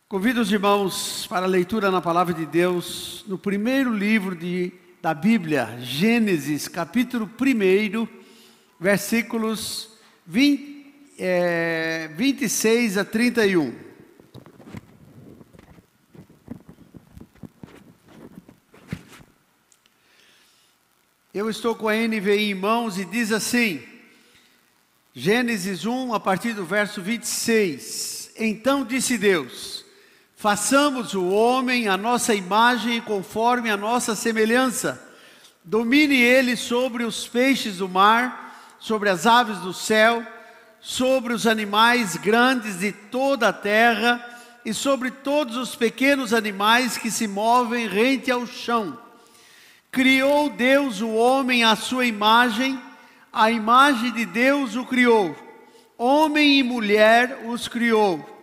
Convido os irmãos para a leitura na Palavra de Deus, no primeiro livro da Bíblia, Gênesis, capítulo 1, versículos 26 a 31. Eu estou com a NVI em mãos e diz assim, Gênesis 1, a partir do verso 26. Então disse Deus: façamos o homem à nossa imagem e conforme a nossa semelhança. Domine ele sobre os peixes do mar, sobre as aves do céu, sobre os animais grandes de toda a terra e sobre todos os pequenos animais que se movem rente ao chão. Criou Deus o homem à sua imagem, a imagem de Deus o criou. Homem e mulher os criou.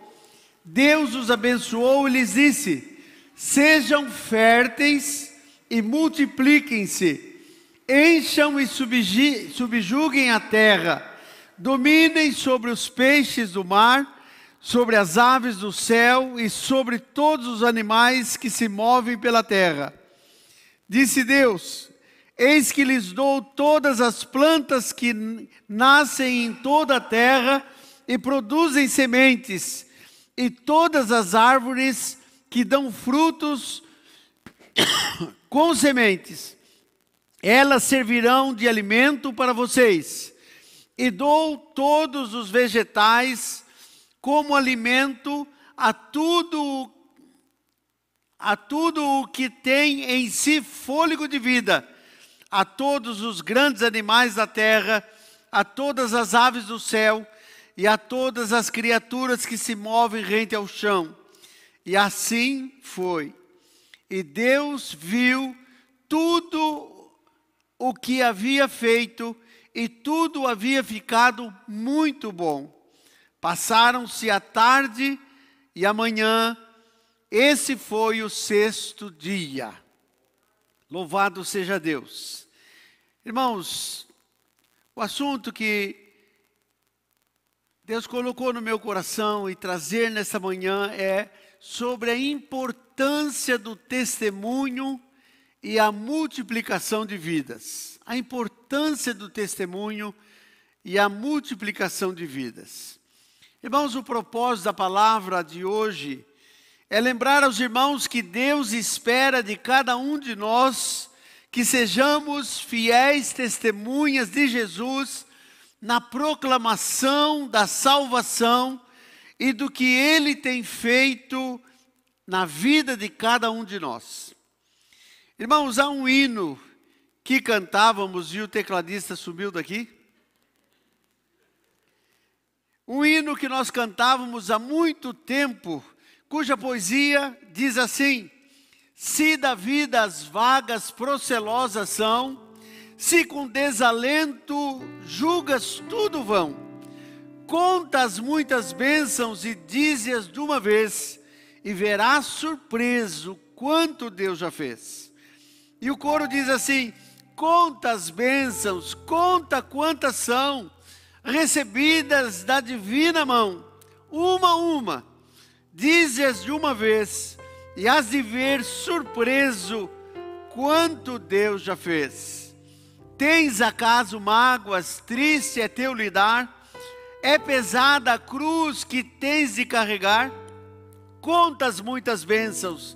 Deus os abençoou e lhes disse: sejam férteis e multipliquem-se, encham e subjuguem a terra, dominem sobre os peixes do mar, sobre as aves do céu e sobre todos os animais que se movem pela terra. Disse Deus: eis que lhes dou todas as plantas que nascem em toda a terra e produzem sementes, e todas as árvores que dão frutos com sementes. Elas servirão de alimento para vocês. E dou todos os vegetais como alimento a tudo o que tem em si fôlego de vida, a todos os grandes animais da terra, a todas as aves do céu, e a todas as criaturas que se movem rente ao chão. E assim foi. E Deus viu tudo o que havia feito, e tudo havia ficado muito bom. Passaram-se a tarde e a manhã, esse foi o sexto dia. Louvado seja Deus. Irmãos, o assunto que Deus colocou no meu coração e trazer nessa manhã é sobre a importância do testemunho e a multiplicação de vidas. A importância do testemunho e a multiplicação de vidas. Irmãos, o propósito da palavra de hoje é lembrar aos irmãos que Deus espera de cada um de nós que sejamos fiéis testemunhas de Jesus na proclamação da salvação e do que Ele tem feito na vida de cada um de nós. Irmãos, há um hino que cantávamos e o tecladista subiu daqui. Um hino que nós cantávamos há muito tempo, cuja poesia diz assim: se da vida as vagas procelosas são, se com desalento julgas tudo vão, conta as muitas bênçãos e dize-as de uma vez, e verás surpreso quanto Deus já fez. E o coro diz assim: conta as bênçãos, conta quantas são, recebidas da divina mão, uma a uma, dize-as de uma vez, e hás de ver surpreso quanto Deus já fez. Tens acaso mágoas, triste é teu lidar? É pesada a cruz que tens de carregar? Contas muitas bênçãos,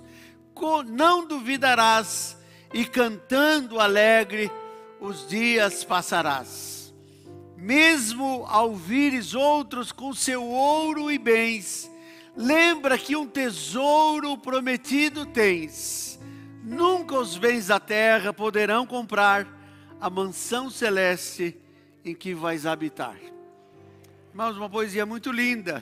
não duvidarás, e cantando alegre os dias passarás. Mesmo ao vires outros com seu ouro e bens, lembra que um tesouro prometido tens. Nunca os bens da terra poderão comprar a mansão celeste em que vais habitar. Irmãos, uma poesia muito linda.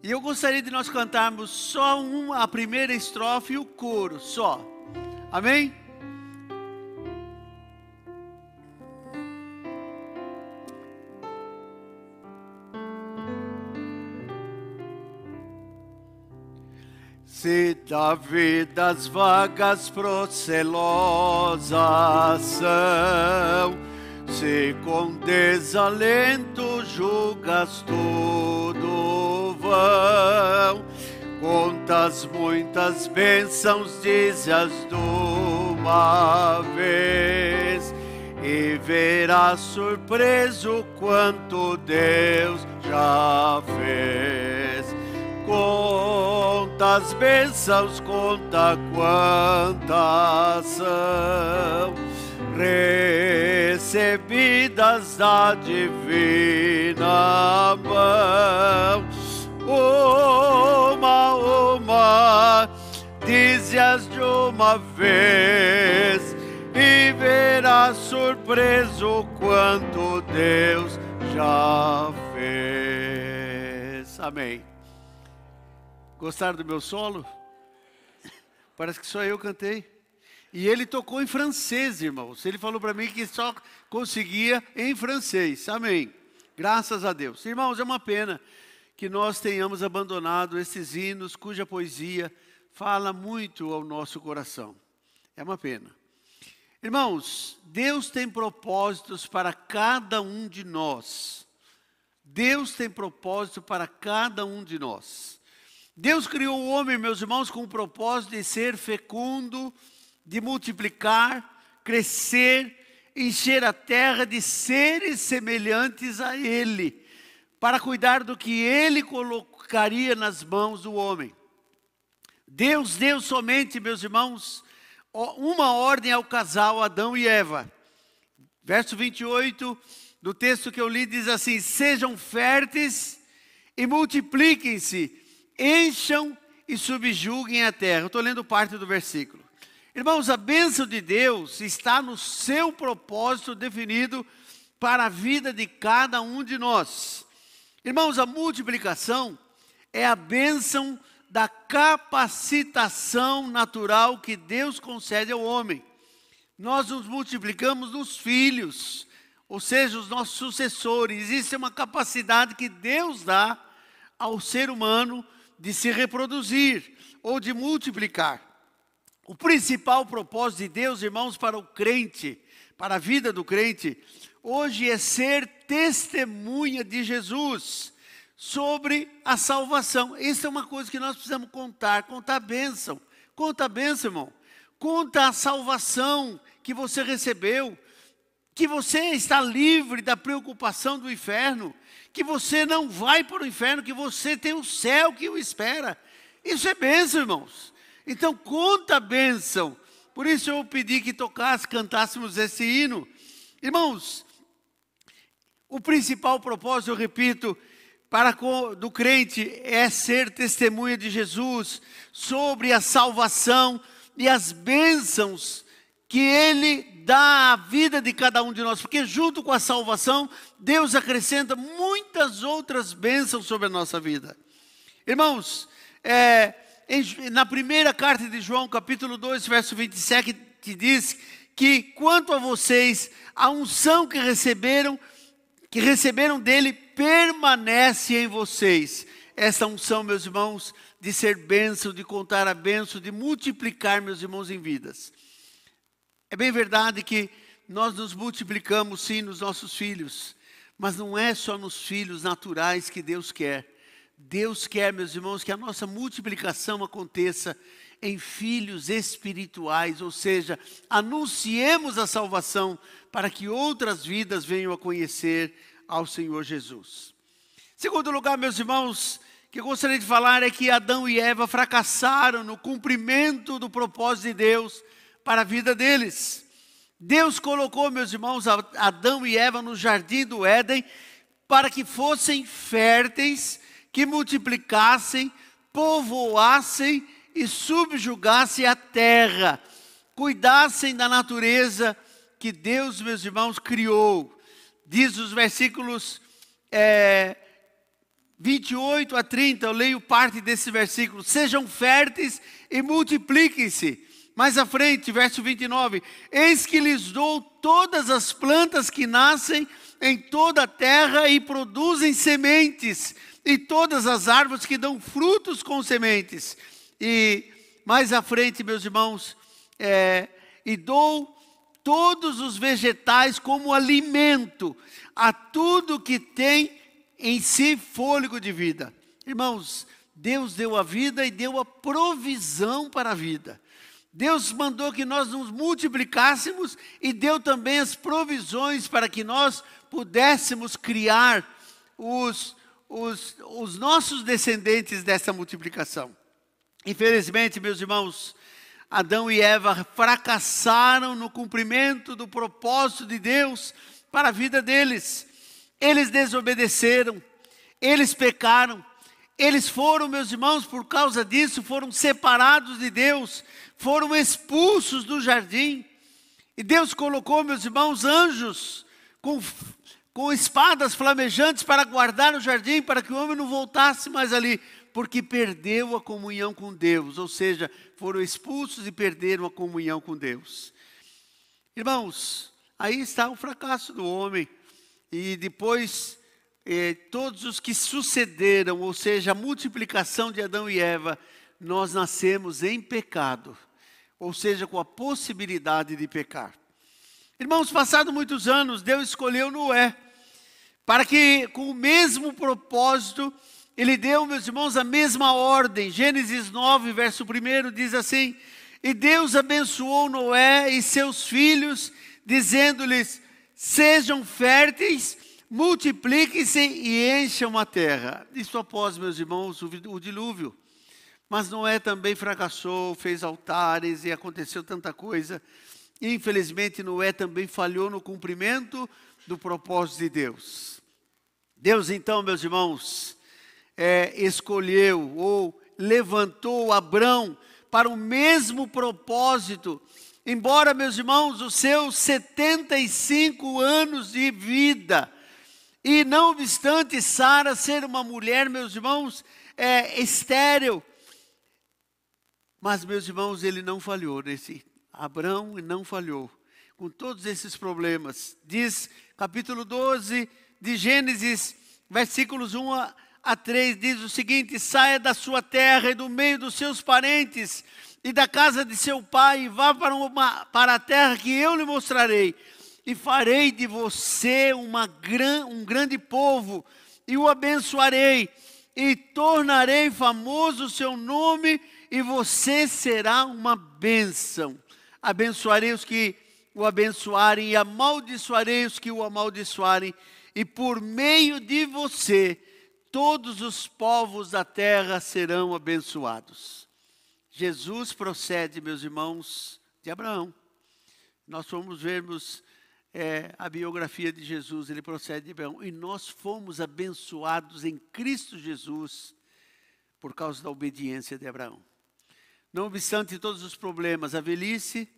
E eu gostaria de nós cantarmos só a primeira estrofe e o coro, só. Amém? Se da vida as vagas procelosas são, se com desalento julgas tudo vão, quantas muitas bênçãos dize-as de uma vez, e verás surpreso quanto Deus já fez. Conta as bênçãos, conta quantas são recebidas da divina mão. Uma, dize-as de uma vez, e verás surpreso quanto Deus já fez. Amém. Gostaram do meu solo? Parece que só eu cantei. E ele tocou em francês, irmãos. Ele falou para mim que só conseguia em francês. Amém. Graças a Deus. Irmãos, é uma pena que nós tenhamos abandonado esses hinos cuja poesia fala muito ao nosso coração. É uma pena. Irmãos, Deus tem propósitos para cada um de nós. Deus tem propósito para cada um de nós. Deus criou o homem, meus irmãos, com o propósito de ser fecundo, de multiplicar, crescer, encher a terra de seres semelhantes a Ele, para cuidar do que Ele colocaria nas mãos do homem. Deus deu somente, meus irmãos, uma ordem ao casal Adão e Eva. Verso 28 do texto que eu li diz assim: sejam férteis e multipliquem-se, encham e subjuguem a terra. Eu estou lendo parte do versículo. Irmãos, a bênção de Deus está no seu propósito definido para a vida de cada um de nós. Irmãos, a multiplicação é a bênção da capacitação natural que Deus concede ao homem. Nós nos multiplicamos nos filhos, ou seja, os nossos sucessores. Existe uma capacidade que Deus dá ao ser humano de se reproduzir ou de multiplicar. O principal propósito de Deus, irmãos, para o crente, para a vida do crente, hoje é ser testemunha de Jesus sobre a salvação. Isso é uma coisa que nós precisamos contar a bênção. Conta a bênção, irmão. Conta a salvação que você recebeu, que você está livre da preocupação do inferno, que você não vai para o inferno, que você tem o céu que o espera. Isso é bênção, irmãos. Então conta a bênção. Por isso eu pedi que cantássemos esse hino. Irmãos, o principal propósito, eu repito, do crente é ser testemunha de Jesus sobre a salvação e as bênçãos que Ele dá à vida de cada um de nós. Porque junto com a salvação, Deus acrescenta muitas outras bênçãos sobre a nossa vida. Irmãos, na primeira carta de João, capítulo 2, verso 27, que diz que quanto a vocês, a unção que receberam dele, permanece em vocês. Essa unção, meus irmãos, de ser bênção, de contar a bênção, de multiplicar, meus irmãos, em vidas. É bem verdade que nós nos multiplicamos sim nos nossos filhos, mas não é só nos filhos naturais que Deus quer. Deus quer, meus irmãos, que a nossa multiplicação aconteça em filhos espirituais, ou seja, anunciemos a salvação para que outras vidas venham a conhecer ao Senhor Jesus. Segundo lugar, meus irmãos, que eu gostaria de falar é que Adão e Eva fracassaram no cumprimento do propósito de Deus para a vida deles. Deus colocou, meus irmãos, Adão e Eva no jardim do Éden para que fossem férteis, que multiplicassem, povoassem e subjugassem a terra, cuidassem da natureza que Deus, meus irmãos, criou. Diz os versículos 28 a 30, eu leio parte desse versículo: sejam férteis e multipliquem-se. Mais à frente, verso 29, eis que lhes dou todas as plantas que nascem em toda a terra e produzem sementes, e todas as árvores que dão frutos com sementes. E mais à frente, meus irmãos, e dou todos os vegetais como alimento a tudo que tem em si fôlego de vida. Irmãos, Deus deu a vida e deu a provisão para a vida. Deus mandou que nós nos multiplicássemos e deu também as provisões para que nós pudéssemos criar os nossos descendentes dessa multiplicação. Infelizmente, meus irmãos, Adão e Eva fracassaram no cumprimento do propósito de Deus para a vida deles. Eles desobedeceram, eles pecaram, eles foram, meus irmãos, por causa disso, foram separados de Deus, foram expulsos do jardim. E Deus colocou, meus irmãos, anjos com espadas flamejantes para guardar o jardim, para que o homem não voltasse mais ali, porque perdeu a comunhão com Deus, ou seja, foram expulsos e perderam a comunhão com Deus. Irmãos, aí está o fracasso do homem, e depois todos os que sucederam, ou seja, a multiplicação de Adão e Eva, nós nascemos em pecado, ou seja, com a possibilidade de pecar. Irmãos, passados muitos anos, Deus escolheu Noé, para que com o mesmo propósito, Ele deu, meus irmãos, a mesma ordem. Gênesis 9, verso 1 diz assim: e Deus abençoou Noé e seus filhos, dizendo-lhes: sejam férteis, multipliquem-se e encham a terra. Isso após, meus irmãos, o dilúvio. Mas Noé também fracassou, fez altares e aconteceu tanta coisa. Infelizmente, Noé também falhou no cumprimento do propósito de Deus. Deus, então, meus irmãos, escolheu ou levantou Abrão para o mesmo propósito. Embora, meus irmãos, os seus 75 anos de vida, e não obstante Sara ser uma mulher, meus irmãos, estéril, mas, meus irmãos, ele não falhou, Abrão não falhou, com todos esses problemas. Diz, capítulo 12 de Gênesis, versículos 1 a 3, diz o seguinte: saia da sua terra e do meio dos seus parentes, e da casa de seu pai, e vá para a terra que eu lhe mostrarei, e farei de você um grande povo, e o abençoarei, e tornarei famoso o seu nome, e você será uma bênção. Abençoarei os que o abençoarem, e amaldiçoarei os que o amaldiçoarem, e por meio de você, todos os povos da terra serão abençoados. Jesus procede, meus irmãos, de Abraão. Nós fomos vermos a biografia de Jesus, ele procede de Abraão. E nós fomos abençoados em Cristo Jesus por causa da obediência de Abraão. Não obstante todos os problemas, a velhice,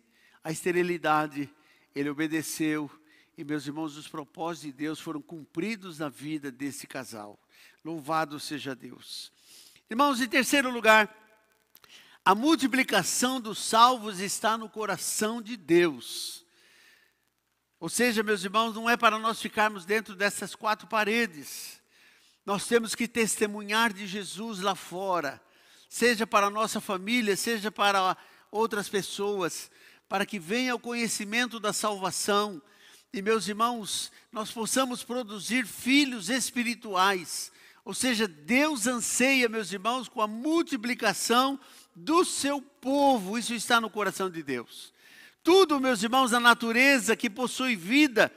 a esterilidade, ele obedeceu. E, meus irmãos, os propósitos de Deus foram cumpridos na vida desse casal. Louvado seja Deus. Irmãos, em terceiro lugar, a multiplicação dos salvos está no coração de Deus. Ou seja, meus irmãos, não é para nós ficarmos dentro dessas quatro paredes. Nós temos que testemunhar de Jesus lá fora. Seja para a nossa família, seja para outras pessoas, para que venha o conhecimento da salvação. E, meus irmãos, nós possamos produzir filhos espirituais. Ou seja, Deus anseia, meus irmãos, com a multiplicação do seu povo. Isso está no coração de Deus. Tudo, meus irmãos, na natureza que possui vida,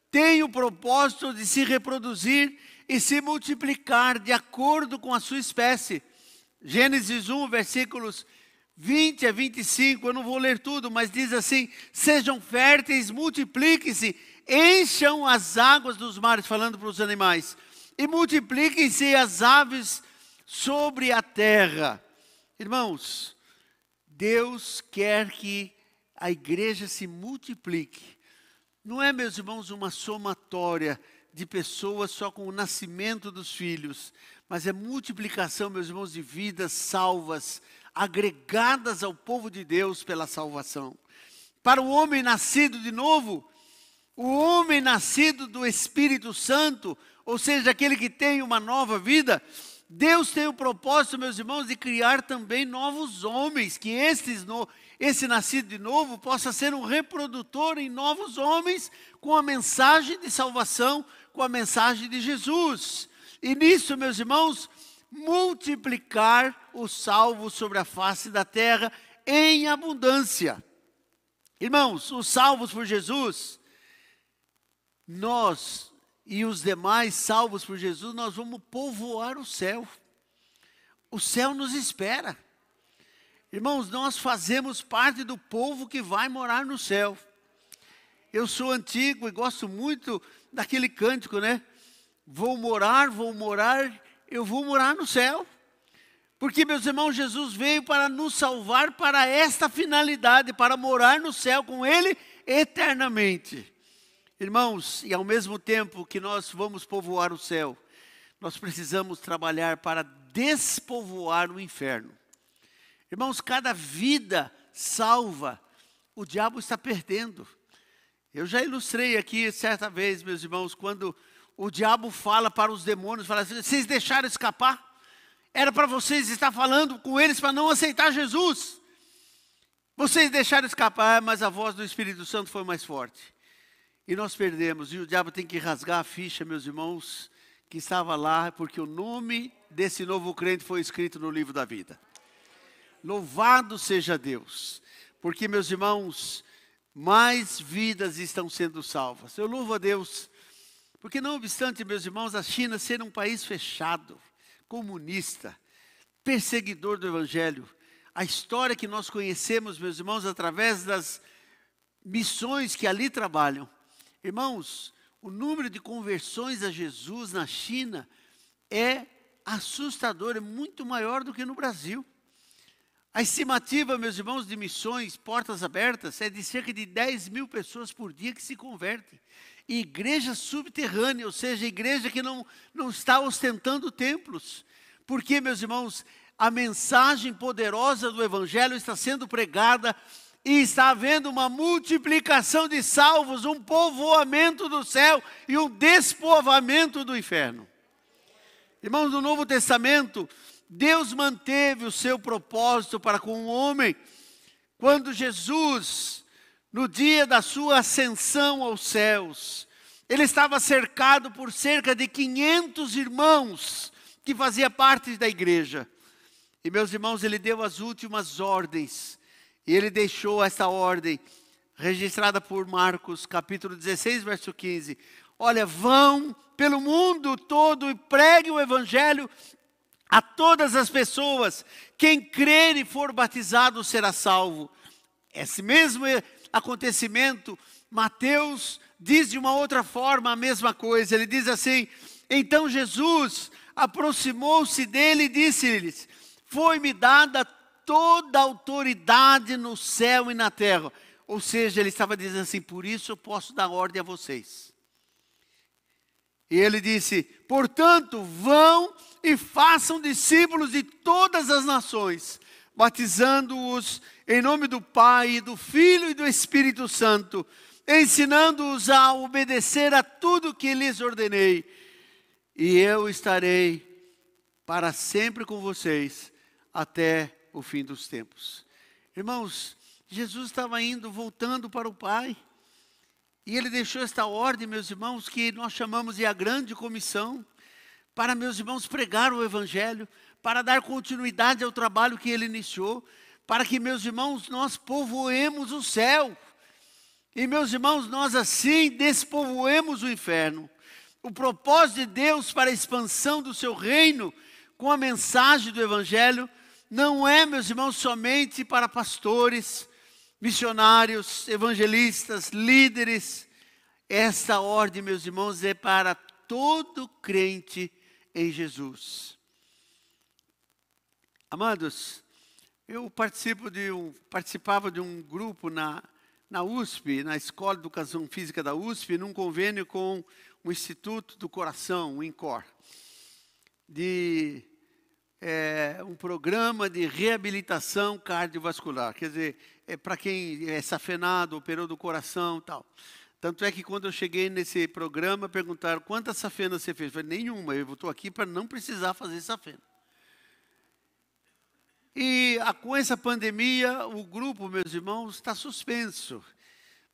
tem o propósito de se reproduzir e se multiplicar de acordo com a sua espécie. Gênesis 1, versículos 20 a 25, eu não vou ler tudo, mas diz assim: sejam férteis, multipliquem-se, encham as águas dos mares, falando para os animais, e multipliquem-se as aves sobre a terra. Irmãos, Deus quer que a igreja se multiplique. Não é, meus irmãos, uma somatória de pessoas só com o nascimento dos filhos, mas é multiplicação, meus irmãos, de vidas salvas, agregadas ao povo de Deus pela salvação. Para o homem nascido de novo, o homem nascido do Espírito Santo, ou seja, aquele que tem uma nova vida, Deus tem o propósito, meus irmãos, de criar também novos homens, que esse nascido de novo possa ser um reprodutor em novos homens, com a mensagem de salvação, com a mensagem de Jesus. E nisso, meus irmãos, multiplicar os salvos sobre a face da terra em abundância. Irmãos, os salvos por Jesus, nós e os demais salvos por Jesus, nós vamos povoar o céu. O céu nos espera. Irmãos, nós fazemos parte do povo que vai morar no céu. Eu sou antigo e gosto muito daquele cântico, né? Vou morar, eu vou morar no céu. Porque, meus irmãos, Jesus veio para nos salvar para esta finalidade, para morar no céu com Ele eternamente. Irmãos, e ao mesmo tempo que nós vamos povoar o céu, nós precisamos trabalhar para despovoar o inferno. Irmãos, cada vida salva, o diabo está perdendo. Eu já ilustrei aqui certa vez, meus irmãos, quando o diabo fala para os demônios, fala assim, vocês deixaram escapar? Era para vocês estar falando com eles para não aceitar Jesus. Vocês deixaram escapar, mas a voz do Espírito Santo foi mais forte. E nós perdemos, e o diabo tem que rasgar a ficha, meus irmãos, que estava lá, porque o nome desse novo crente foi escrito no livro da vida. Louvado seja Deus, porque, meus irmãos, mais vidas estão sendo salvas. Eu louvo a Deus, porque não obstante, meus irmãos, a China ser um país fechado, comunista, perseguidor do Evangelho, a história que nós conhecemos, meus irmãos, através das missões que ali trabalham. Irmãos, o número de conversões a Jesus na China é assustador, é muito maior do que no Brasil. A estimativa, meus irmãos, de missões, portas abertas, é de cerca de 10 mil pessoas por dia que se convertem. E igreja subterrânea, ou seja, igreja que não está ostentando templos. Porque, meus irmãos, a mensagem poderosa do Evangelho está sendo pregada e está havendo uma multiplicação de salvos, um povoamento do céu e um despovoamento do inferno. Irmãos, no Novo Testamento, Deus manteve o seu propósito para com o homem. Quando Jesus, no dia da sua ascensão aos céus, ele estava cercado por cerca de 500 irmãos que faziam parte da igreja. E, meus irmãos, ele deu as últimas ordens. E ele deixou essa ordem, registrada por Marcos, capítulo 16, verso 15. Olha, vão pelo mundo todo e preguem o evangelho a todas as pessoas. Quem crer e for batizado será salvo. Esse mesmo acontecimento, Mateus diz de uma outra forma a mesma coisa. Ele diz assim, então Jesus aproximou-se dele e disse-lhes, foi-me dada toda a autoridade no céu e na terra. Ou seja, ele estava dizendo assim, por isso eu posso dar ordem a vocês. E ele disse, portanto, vão e façam discípulos de todas as nações, batizando-os em nome do Pai, do Filho e do Espírito Santo, ensinando-os a obedecer a tudo que lhes ordenei. E eu estarei para sempre com vocês, até o fim dos tempos. Irmãos, Jesus estava voltando para o Pai. E ele deixou esta ordem, meus irmãos, que nós chamamos de a grande comissão, para, meus irmãos, pregar o Evangelho, para dar continuidade ao trabalho que ele iniciou, para que, meus irmãos, nós povoemos o céu. E, meus irmãos, nós assim despovoemos o inferno. O propósito de Deus para a expansão do seu reino, com a mensagem do Evangelho, não é, meus irmãos, somente para pastores, missionários, evangelistas, líderes. Esta ordem, meus irmãos, é para todo crente em Jesus. Amados, eu participava de um grupo na USP, na Escola de Educação Física da USP, num convênio com o Instituto do Coração, o INCOR, de um programa de reabilitação cardiovascular. Quer dizer, para quem é safenado, operou do coração e tal. Tanto é que quando eu cheguei nesse programa, perguntaram, quantas safenas você fez? Eu falei, nenhuma, eu estou aqui para não precisar fazer safena. E com essa pandemia, o grupo, meus irmãos, está suspenso.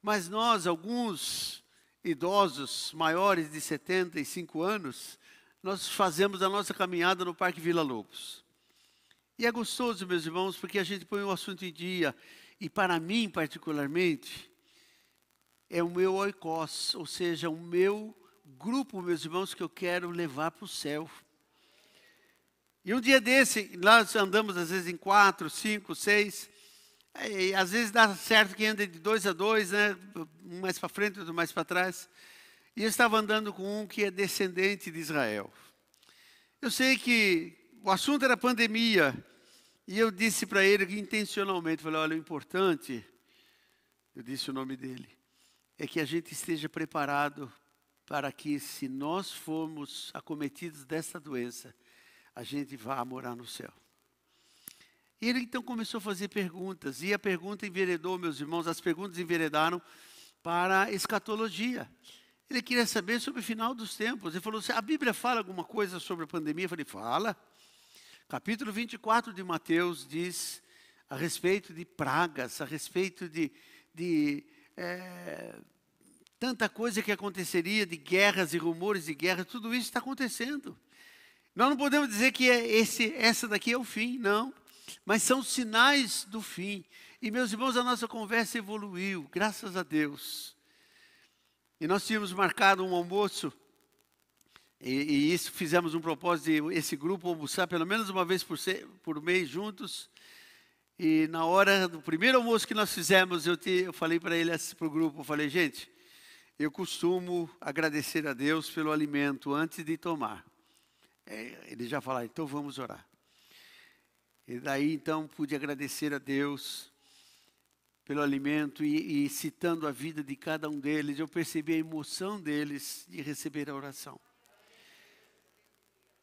Mas nós, alguns idosos maiores de 75 anos, nós fazemos a nossa caminhada no Parque Vila Lobos. E é gostoso, meus irmãos, porque a gente põe o assunto em dia. E para mim, particularmente, é o meu oikos, ou seja, o meu grupo, meus irmãos, que eu quero levar para o céu. E um dia desse, nós andamos às vezes em 4, 5, 6. E às vezes dá certo que anda de 2 a 2, né? Um mais para frente, outro mais para trás. E eu estava andando com um que é descendente de Israel. Eu sei que o assunto era pandemia. E eu disse para ele que intencionalmente, falei, olha, o importante, eu disse o nome dele, é que a gente esteja preparado para que, se nós formos acometidos dessa doença, a gente vá morar no céu. E ele então começou a fazer perguntas, e a pergunta enveredou, meus irmãos, as perguntas enveredaram para a escatologia. Ele queria saber sobre o final dos tempos. Ele falou assim, a Bíblia fala alguma coisa sobre a pandemia? Eu falei, fala. Capítulo 24 de Mateus diz a respeito de pragas, a respeito de tanta coisa que aconteceria, de guerras e rumores de guerra, tudo isso está acontecendo. Nós não podemos dizer que essa daqui é o fim, não. Mas são sinais do fim. E, meus irmãos, a nossa conversa evoluiu, graças a Deus. E nós tínhamos marcado um almoço, e isso fizemos um propósito de esse grupo almoçar pelo menos uma vez por mês juntos. E na hora do primeiro almoço que nós fizemos, eu falei para ele, para o grupo, eu falei, gente, eu costumo agradecer a Deus pelo alimento antes de tomar. Ele já falou, então vamos orar. E daí então pude agradecer a Deus pelo alimento e citando a vida de cada um deles, eu percebi a emoção deles de receber a oração.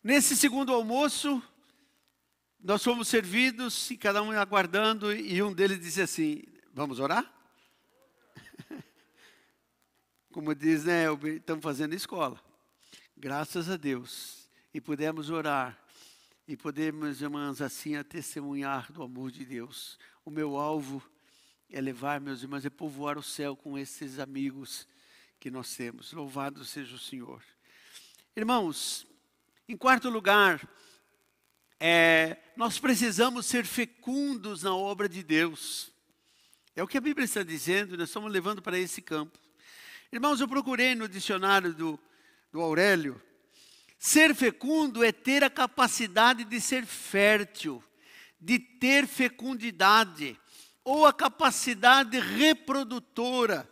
Nesse segundo almoço, nós fomos servidos e cada um aguardando e um deles disse assim, vamos orar? Como diz, né, estamos fazendo escola. Graças a Deus. E pudemos orar. E podemos, irmãos, assim, a testemunhar do amor de Deus. O meu alvo é levar, meus irmãos, é povoar o céu com esses amigos que nós temos. Louvado seja o Senhor. Irmãos, em quarto lugar, nós precisamos ser fecundos na obra de Deus. É o que a Bíblia está dizendo, nós estamos levando para esse campo. Irmãos, eu procurei no dicionário do Aurélio. Ser fecundo é ter a capacidade de ser fértil, de ter fecundidade, ou a capacidade reprodutora,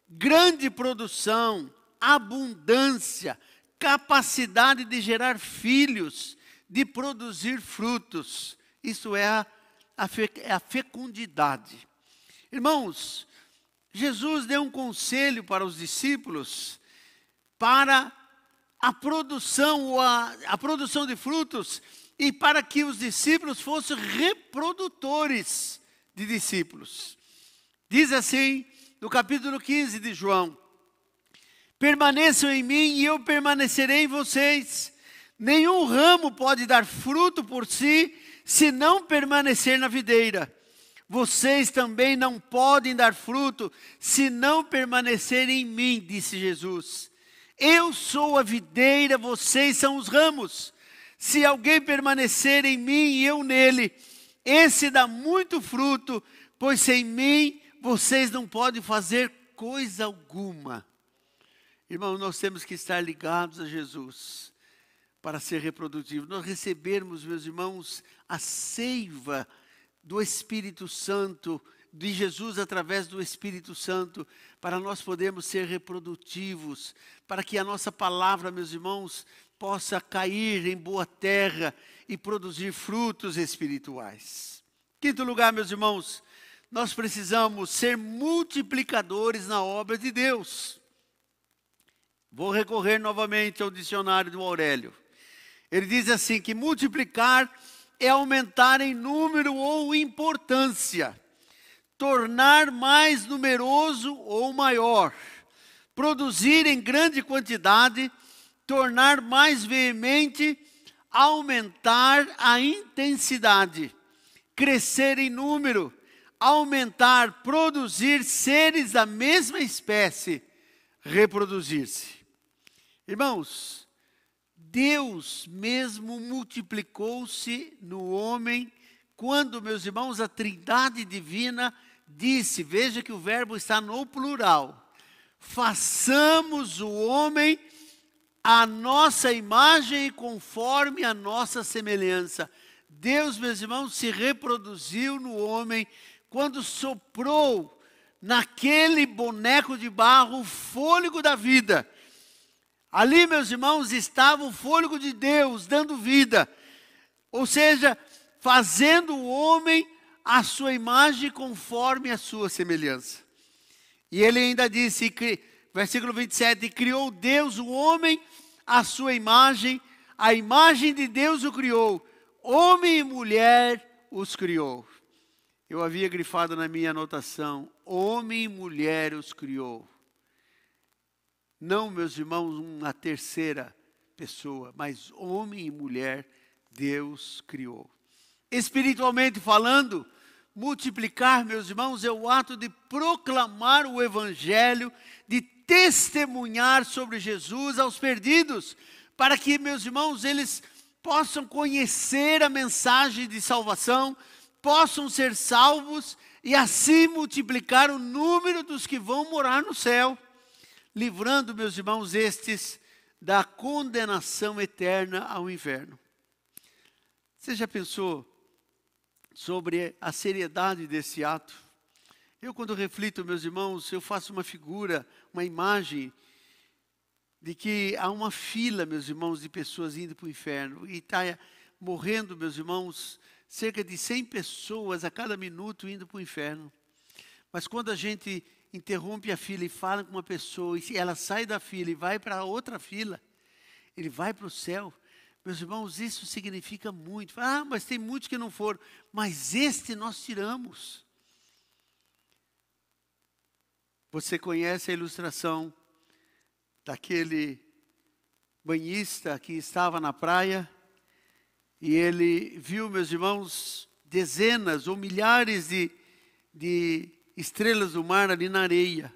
grande produção, abundância, capacidade de gerar filhos, de produzir frutos. Isso é a fecundidade. Irmãos, Jesus deu um conselho para os discípulos para a produção, a produção de frutos e para que os discípulos fossem reprodutores de discípulos. Diz assim no capítulo 15 de João: permaneçam em mim e eu permanecerei em vocês. Nenhum ramo pode dar fruto por si, se não permanecer na videira. Vocês também não podem dar fruto, se não permanecerem em mim, disse Jesus. Eu sou a videira, vocês são os ramos. Se alguém permanecer em mim e eu nele, esse dá muito fruto, pois sem mim vocês não podem fazer coisa alguma. Irmão, nós temos que estar ligados a Jesus para ser reprodutivo. Nós recebermos, meus irmãos, a seiva do Espírito Santo, de Jesus através do Espírito Santo, para nós podermos ser reprodutivos, para que a nossa palavra, meus irmãos, possa cair em boa terra e produzir frutos espirituais. Quinto lugar, meus irmãos, nós precisamos ser multiplicadores na obra de Deus. Vou recorrer novamente ao dicionário do Aurélio. Ele diz assim, que multiplicar é aumentar em número ou importância, tornar mais numeroso ou maior, produzir em grande quantidade, tornar mais veemente, aumentar a intensidade, crescer em número, aumentar, produzir seres da mesma espécie, reproduzir-se. Irmãos, Deus mesmo multiplicou-se no homem, quando, meus irmãos, a Trindade divina disse, veja que o verbo está no plural, façamos o homem à nossa imagem e conforme a nossa semelhança. Deus, meus irmãos, se reproduziu no homem quando soprou naquele boneco de barro o fôlego da vida. Ali, meus irmãos, estava o fôlego de Deus dando vida, ou seja, fazendo o homem à sua imagem conforme a sua semelhança. E ele ainda disse, versículo 27, e criou Deus o homem à sua imagem, a imagem de Deus o criou, homem e mulher os criou. Eu havia grifado na minha anotação, homem e mulher os criou. Não, meus irmãos, uma terceira pessoa, mas homem e mulher Deus criou. Espiritualmente falando, multiplicar, meus irmãos, é o ato de proclamar o evangelho, de testemunhar sobre Jesus aos perdidos, para que, meus irmãos, eles possam conhecer a mensagem de salvação, possam ser salvos e assim multiplicar o número dos que vão morar no céu, livrando, meus irmãos, estes da condenação eterna ao inferno. Você já pensou sobre a seriedade desse ato? Eu, quando reflito, meus irmãos, eu faço uma figura, uma imagem de que há uma fila, meus irmãos, de pessoas indo para o inferno e está morrendo, meus irmãos, cerca de 100 pessoas a cada minuto indo para o inferno. Mas quando a gente interrompe a fila e fala com uma pessoa e ela sai da fila e vai para outra fila, ele vai para o céu. Meus irmãos, isso significa muito. Ah, mas tem muitos que não foram. Mas este nós tiramos. Você conhece a ilustração daquele banhista que estava na praia e ele viu, meus irmãos, dezenas ou milhares de estrelas do mar ali na areia.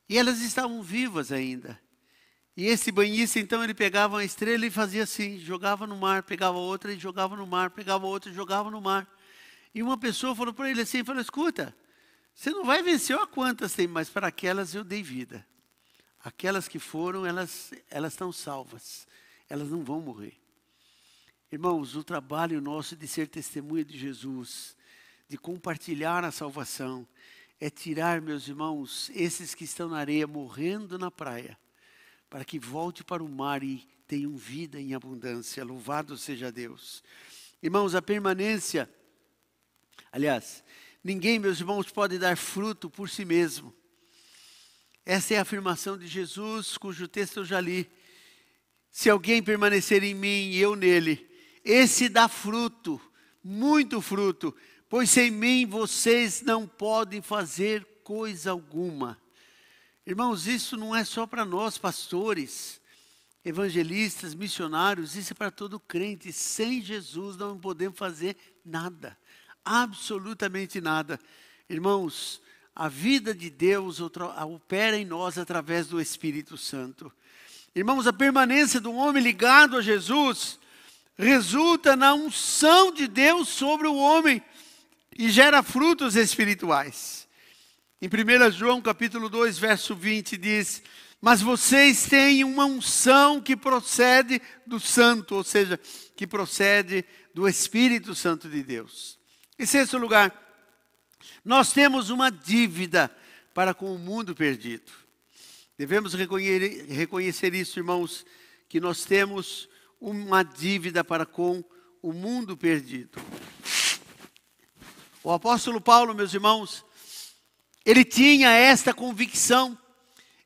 E elas estavam vivas ainda. E esse banhista, então, ele pegava uma estrela e fazia assim, jogava no mar, pegava outra e jogava no mar, pegava outra e jogava no mar. E uma pessoa falou para ele assim, falou, escuta, você não vai vencer a quantas tem, mas para aquelas eu dei vida. Aquelas que foram, elas estão salvas, elas não vão morrer. Irmãos, o trabalho nosso de ser testemunha de Jesus, de compartilhar a salvação, é tirar, meus irmãos, esses que estão na areia, morrendo na praia, para que volte para o mar e tenham vida em abundância. Louvado seja Deus. Irmãos, a permanência, aliás, ninguém, meus irmãos, pode dar fruto por si mesmo. Essa é a afirmação de Jesus, cujo texto eu já li. Se alguém permanecer em mim e eu nele, esse dá fruto, muito fruto, pois sem mim vocês não podem fazer coisa alguma. Irmãos, isso não é só para nós, pastores, evangelistas, missionários, isso é para todo crente. Sem Jesus não podemos fazer nada, absolutamente nada. Irmãos, a vida de Deus opera em nós através do Espírito Santo. Irmãos, a permanência do homem ligado a Jesus resulta na unção de Deus sobre o homem e gera frutos espirituais. Em 1 João capítulo 2, verso 20 diz, mas vocês têm uma unção que procede do Santo, ou seja, que procede do Espírito Santo de Deus. Em sexto lugar, nós temos uma dívida para com o mundo perdido. Devemos reconhecer isso, irmãos, que nós temos uma dívida para com o mundo perdido. O apóstolo Paulo, meus irmãos, ele tinha esta convicção.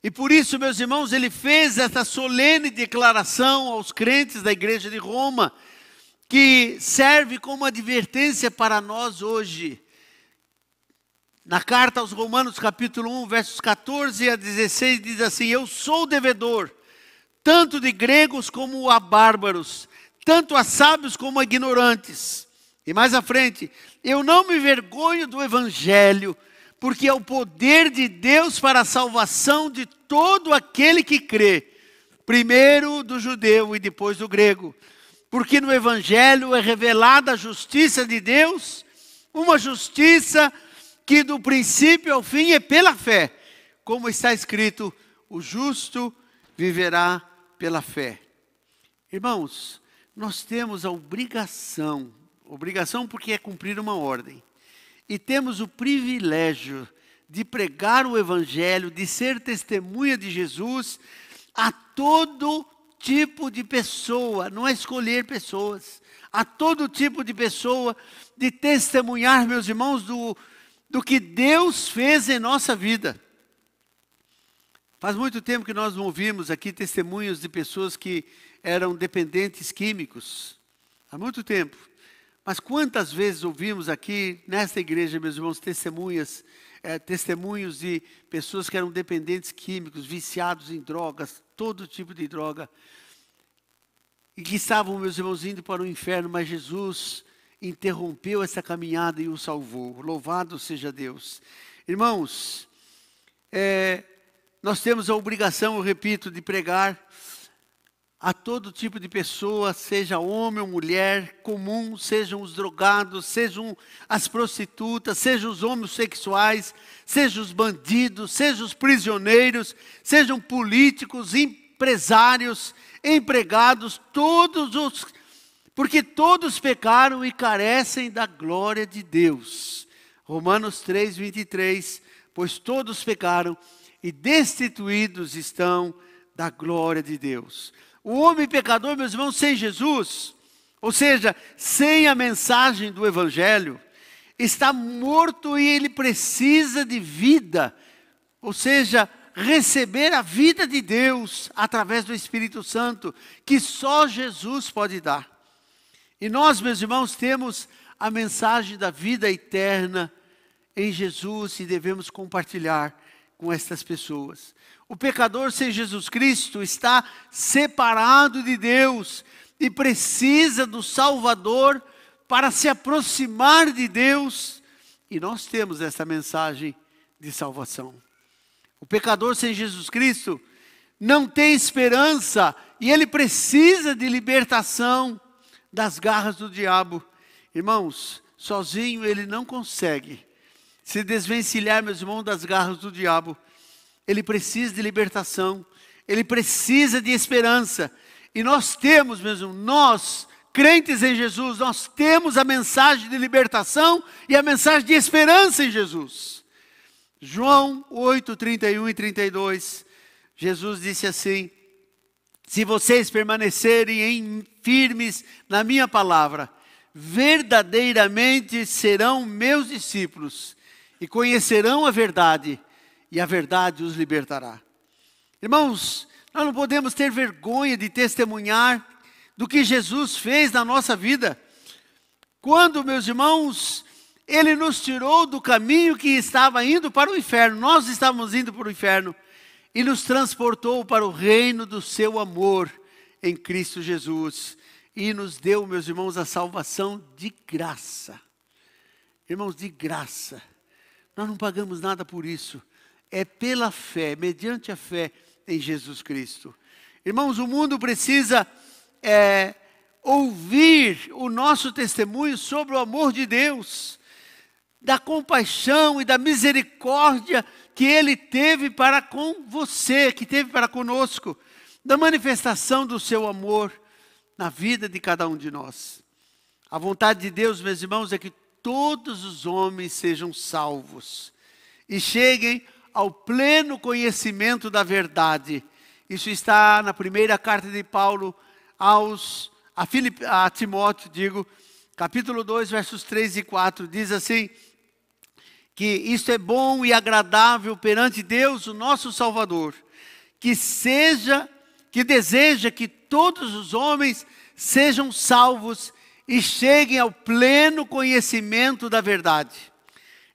E por isso, meus irmãos, ele fez esta solene declaração aos crentes da igreja de Roma, que serve como advertência para nós hoje. Na carta aos Romanos, capítulo 1, versos 14 a 16, diz assim, eu sou devedor, tanto de gregos como a bárbaros, tanto a sábios como a ignorantes. E mais à frente, eu não me vergonho do evangelho, porque é o poder de Deus para a salvação de todo aquele que crê, primeiro do judeu e depois do grego. Porque no Evangelho é revelada a justiça de Deus, uma justiça que do princípio ao fim é pela fé. Como está escrito, o justo viverá pela fé. Irmãos, nós temos a obrigação porque é cumprir uma ordem. E temos o privilégio de pregar o Evangelho, de ser testemunha de Jesus a todo tipo de pessoa, não é escolher pessoas, a todo tipo de pessoa, de testemunhar, meus irmãos, do que Deus fez em nossa vida. Faz muito tempo que nós não ouvimos aqui testemunhos de pessoas que eram dependentes químicos. Há muito tempo. Mas quantas vezes ouvimos aqui, nesta igreja, meus irmãos, testemunhos de pessoas que eram dependentes químicos, viciados em drogas, todo tipo de droga. E que estavam, meus irmãos, indo para o inferno, mas Jesus interrompeu essa caminhada e o salvou. Louvado seja Deus. Irmãos, nós temos a obrigação, eu repito, de pregar a todo tipo de pessoa, seja homem ou mulher, comum, sejam os drogados, sejam as prostitutas, sejam os homossexuais, sejam os bandidos, sejam os prisioneiros, sejam políticos, empresários, empregados, porque todos pecaram e carecem da glória de Deus. Romanos 3:23, pois todos pecaram e destituídos estão da glória de Deus. O homem pecador, meus irmãos, sem Jesus, ou seja, sem a mensagem do Evangelho, está morto e ele precisa de vida, ou seja, receber a vida de Deus através do Espírito Santo, que só Jesus pode dar. E nós, meus irmãos, temos a mensagem da vida eterna em Jesus e devemos compartilhar com estas pessoas. O pecador sem Jesus Cristo está separado de Deus e precisa do Salvador para se aproximar de Deus. E nós temos essa mensagem de salvação. O pecador sem Jesus Cristo não tem esperança e ele precisa de libertação das garras do diabo. Irmãos, sozinho ele não consegue se desvencilhar, meus irmãos, das garras do diabo. Ele precisa de libertação, ele precisa de esperança. E nós temos, mesmo, nós, crentes em Jesus, nós temos a mensagem de libertação e a mensagem de esperança em Jesus. João 8, 31 e 32, Jesus disse assim: se vocês permanecerem firmes na minha palavra, verdadeiramente serão meus discípulos e conhecerão a verdade, e a verdade os libertará. Irmãos, nós não podemos ter vergonha de testemunhar do que Jesus fez na nossa vida. Quando, meus irmãos, Ele nos tirou do caminho que estava indo para o inferno, nós estávamos indo para o inferno, e nos transportou para o reino do seu amor em Cristo Jesus, e nos deu, meus irmãos, a salvação de graça. Irmãos, de graça. Nós não pagamos nada por isso. É pela fé, mediante a fé em Jesus Cristo. Irmãos, o mundo precisa ouvir o nosso testemunho sobre o amor de Deus, da compaixão e da misericórdia que Ele teve para com você, que teve para conosco, da manifestação do seu amor na vida de cada um de nós. A vontade de Deus, meus irmãos, é que todos os homens sejam salvos e cheguem ao pleno conhecimento da verdade. Isso está na primeira carta de Paulo a Timóteo, capítulo 2, versos 3 e 4, diz assim, que isto é bom e agradável perante Deus, o nosso Salvador, que deseja que todos os homens sejam salvos e cheguem ao pleno conhecimento da verdade.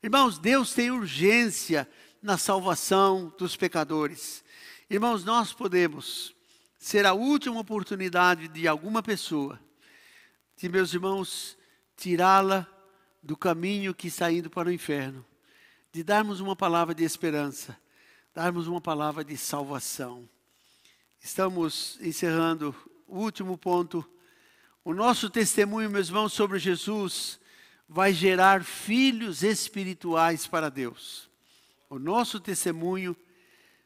Irmãos, Deus tem urgência na salvação dos pecadores. Irmãos, nós podemos ser a última oportunidade de alguma pessoa, de, meus irmãos, tirá-la do caminho que está indo para o inferno, de darmos uma palavra de esperança, darmos uma palavra de salvação. Estamos encerrando o último ponto. O nosso testemunho, meus irmãos, sobre Jesus vai gerar filhos espirituais para Deus. O nosso testemunho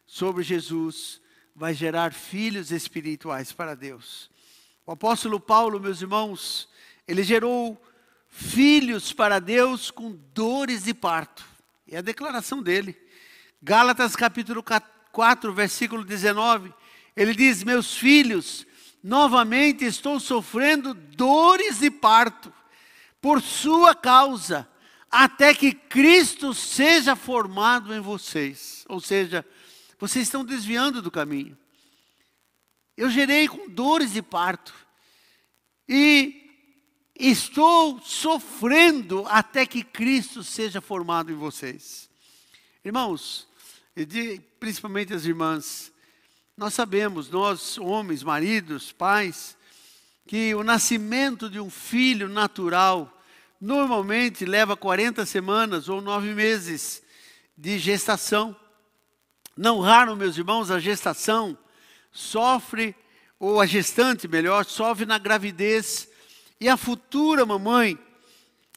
sobre Jesus vai gerar filhos espirituais para Deus. O apóstolo Paulo, meus irmãos, ele gerou filhos para Deus com dores de parto. É a declaração dele. Gálatas capítulo 4, versículo 19, ele diz: meus filhos, novamente estou sofrendo dores de parto por sua causa, até que Cristo seja formado em vocês. Ou seja, vocês estão desviando do caminho. Eu gerei com dores de parto e estou sofrendo até que Cristo seja formado em vocês. Irmãos, principalmente as irmãs, nós sabemos, nós homens, maridos, pais, que o nascimento de um filho natural normalmente leva 40 semanas ou 9 meses de gestação. Não raro, meus irmãos, a gestação sofre, ou a gestante, melhor, sofre na gravidez. E a futura mamãe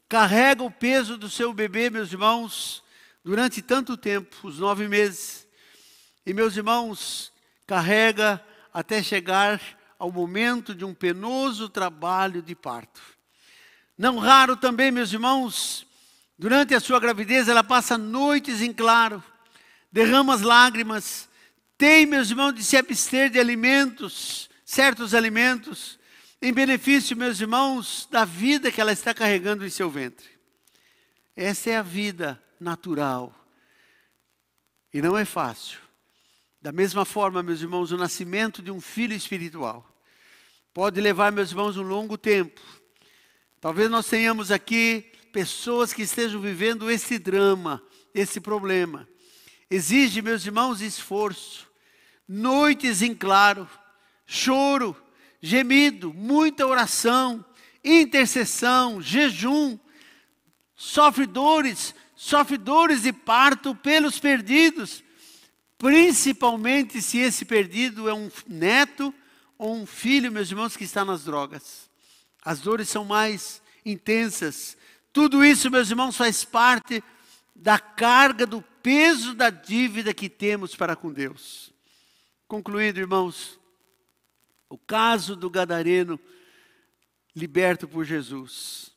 carrega o peso do seu bebê, meus irmãos, durante tanto tempo, os 9 meses. E, meus irmãos, carrega até chegar ao momento de um penoso trabalho de parto. Não raro também, meus irmãos, durante a sua gravidez, ela passa noites em claro, derrama as lágrimas, tem, meus irmãos, de se abster de alimentos, certos alimentos, em benefício, meus irmãos, da vida que ela está carregando em seu ventre. Essa é a vida natural. E não é fácil. Da mesma forma, meus irmãos, o nascimento de um filho espiritual pode levar, meus irmãos, um longo tempo. Talvez nós tenhamos aqui pessoas que estejam vivendo esse drama, esse problema. Exige, meus irmãos, esforço, noites em claro, choro, gemido, muita oração, intercessão, jejum, sofre dores de parto pelos perdidos, principalmente se esse perdido é um neto ou um filho, meus irmãos, que está nas drogas. As dores são mais intensas. Tudo isso, meus irmãos, faz parte da carga, do peso da dívida que temos para com Deus. Concluindo, irmãos, o caso do gadareno liberto por Jesus.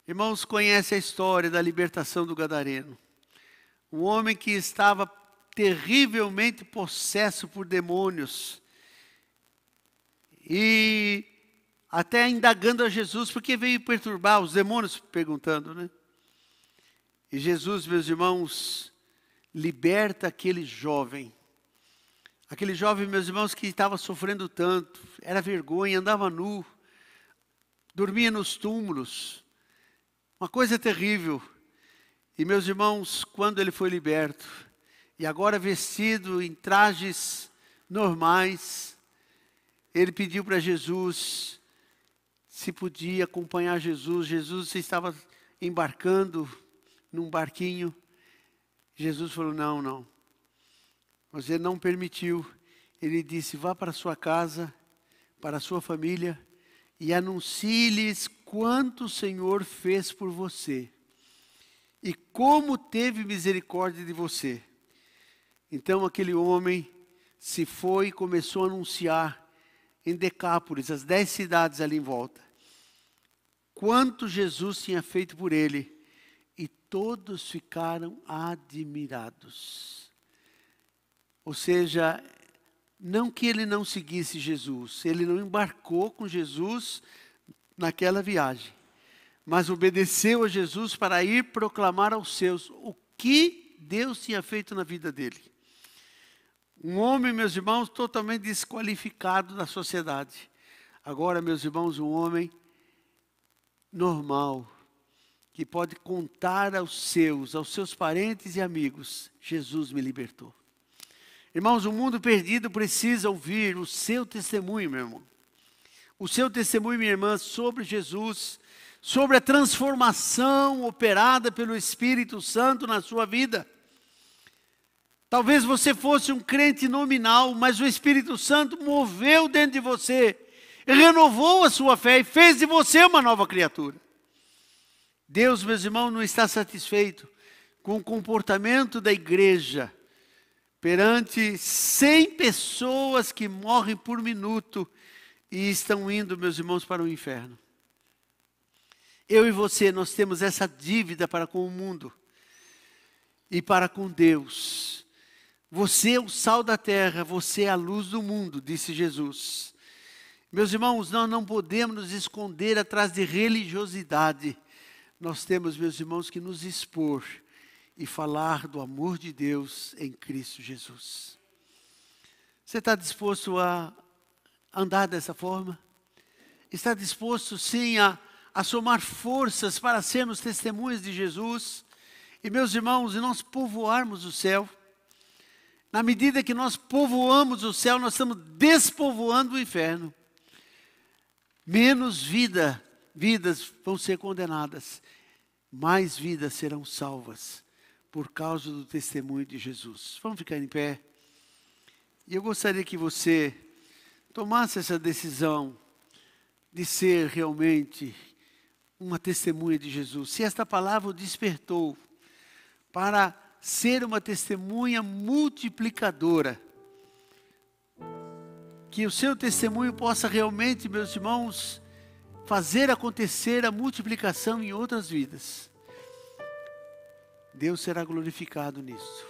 Irmãos, conhece a história da libertação do gadareno. Um homem que estava terrivelmente possesso por demônios. E até indagando a Jesus, porque veio perturbar os demônios, perguntando, né? E Jesus, meus irmãos, liberta aquele jovem. Aquele jovem, meus irmãos, que estava sofrendo tanto, era vergonha, andava nu, dormia nos túmulos. Uma coisa terrível. E, meus irmãos, quando ele foi liberto, e agora vestido em trajes normais, ele pediu para Jesus se podia acompanhar Jesus. Jesus estava embarcando num barquinho. Jesus falou: não. Mas ele não permitiu. Ele disse: vá para a sua casa, para a sua família, e anuncie-lhes quanto o Senhor fez por você, e como teve misericórdia de você. Então aquele homem se foi e começou a anunciar em Decápolis, as 10 cidades ali em volta, quanto Jesus tinha feito por ele, e todos ficaram admirados. Ou seja, não que ele não seguisse Jesus, ele não embarcou com Jesus naquela viagem, mas obedeceu a Jesus para ir proclamar aos seus o que Deus tinha feito na vida dele. Um homem, meus irmãos, totalmente desqualificado da sociedade. Agora, meus irmãos, um homem normal, que pode contar aos seus parentes e amigos: Jesus me libertou. Irmãos, o mundo perdido precisa ouvir o seu testemunho, meu irmão. O seu testemunho, minha irmã, sobre Jesus, sobre a transformação operada pelo Espírito Santo na sua vida. Talvez você fosse um crente nominal, mas o Espírito Santo moveu dentro de você, renovou a sua fé e fez de você uma nova criatura. Deus, meus irmãos, não está satisfeito com o comportamento da igreja perante 100 pessoas que morrem por minuto e estão indo, meus irmãos, para o inferno. Eu e você, nós temos essa dívida para com o mundo e para com Deus. Você é o sal da terra, você é a luz do mundo, disse Jesus. Meus irmãos, nós não podemos nos esconder atrás de religiosidade. Nós temos, meus irmãos, que nos expor e falar do amor de Deus em Cristo Jesus. Você está disposto a andar dessa forma? Está disposto, sim, a somar forças para sermos testemunhas de Jesus? E, meus irmãos, nós povoarmos o céu. Na medida que nós povoamos o céu, nós estamos despovoando o inferno. Menos vidas vão ser condenadas. Mais vidas serão salvas por causa do testemunho de Jesus. Vamos ficar em pé. E eu gostaria que você tomasse essa decisão de ser realmente uma testemunha de Jesus. Se esta palavra o despertou para ser uma testemunha multiplicadora, que o seu testemunho possa realmente, meus irmãos, fazer acontecer a multiplicação em outras vidas. Deus será glorificado nisso.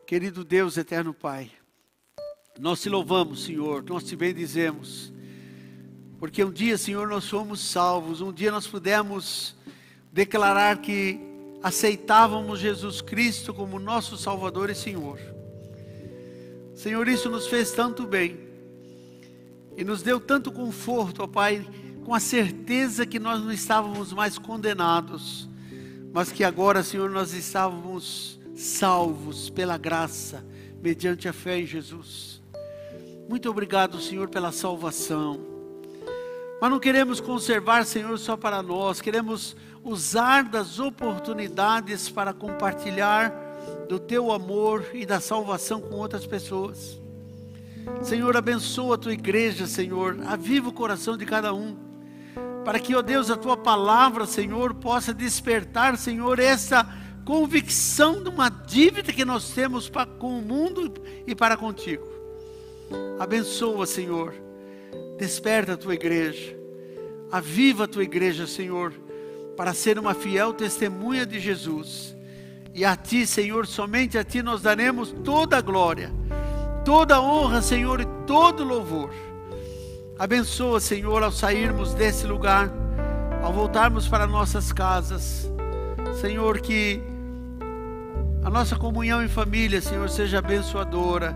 Querido Deus, eterno Pai, nós te louvamos, Senhor, nós te bendizemos, porque um dia, Senhor, nós fomos salvos, um dia nós pudemos declarar que aceitávamos Jesus Cristo como nosso Salvador e Senhor. Senhor, isso nos fez tanto bem e nos deu tanto conforto, ó Pai, com a certeza que nós não estávamos mais condenados, mas que agora, Senhor, nós estávamos salvos pela graça, mediante a fé em Jesus. Muito obrigado, Senhor, pela salvação. Mas não queremos conservar, Senhor, só para nós, queremos usar das oportunidades para compartilhar do Teu amor e da salvação com outras pessoas. Senhor, abençoa a Tua igreja, Senhor, aviva o coração de cada um, para que, ó Deus, a Tua palavra, Senhor, possa despertar, Senhor, essa convicção de uma dívida que nós temos com o mundo e para contigo. Abençoa, Senhor, desperta a Tua igreja, aviva a Tua igreja, Senhor, para ser uma fiel testemunha de Jesus. E a Ti, Senhor, somente a Ti nós daremos toda a glória, toda a honra, Senhor, e todo o louvor. Abençoa, Senhor, ao sairmos desse lugar, ao voltarmos para nossas casas, Senhor, que a nossa comunhão em família, Senhor, seja abençoadora.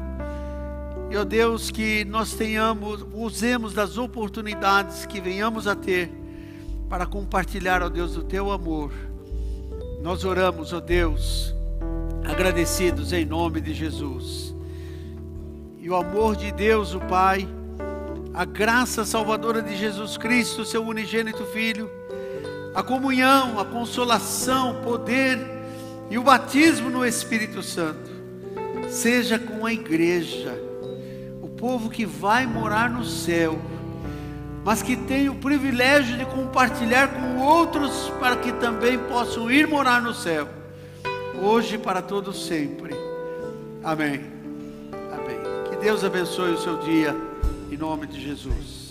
E, ó Deus, que nós usemos das oportunidades que venhamos a ter para compartilhar, ó Deus, o Teu amor. Nós oramos, ó Deus, agradecidos em nome de Jesus. E o amor de Deus, o Pai, a graça salvadora de Jesus Cristo, Seu unigênito Filho, a comunhão, a consolação, o poder e o batismo no Espírito Santo, seja com a igreja, o povo que vai morar no céu, mas que tem o privilégio de compartilhar com outros para que também possam ir morar no céu, hoje e para todos sempre. Amém. Amém. Que Deus abençoe o seu dia, em nome de Jesus.